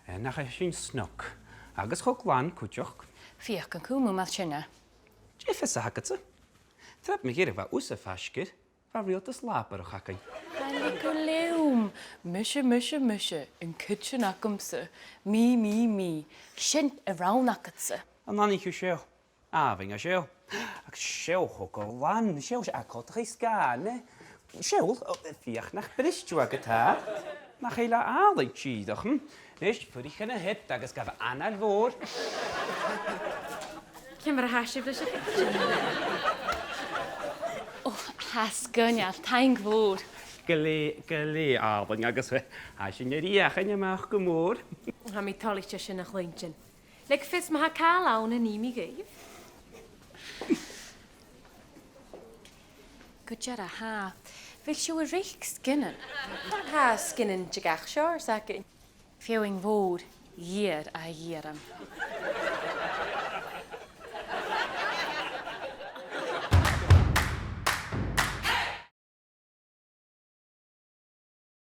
Nach sin snok. Agus cho glan cwtioch. Fiach yn cwmw math sinna. Jeffes a hagata. Trap me gyrra fa wsa fasgir. Fa riot ys labar o'ch acai. Halig o liwm. Mysio, yn cytsion ac ymsa. Mi. Sint y rawn ac ytsa. An nani chiw sio. A fyng a sio. Ac sio hwg o lan. Sio acot chi sgan. Sio, fiach nach bristio ag y ta. Nach eila alig chidach. Nes, ffwrich yn y hyd agos gaf anal fôr. Cymru hasif lys O, hasgynial, taing fwr. Gyle albyn agos fe. A sy'n yr iach yn ymach gymwr. Ha mi toli ti sy'n eich leintin. Leg ffys ma ha cael awn yn imi geif. Gwydjar a ha. Fel siw y reich sgynnen. Ha sgyn yn jygach sio'r sagin. Fiewing fwr, year a year am.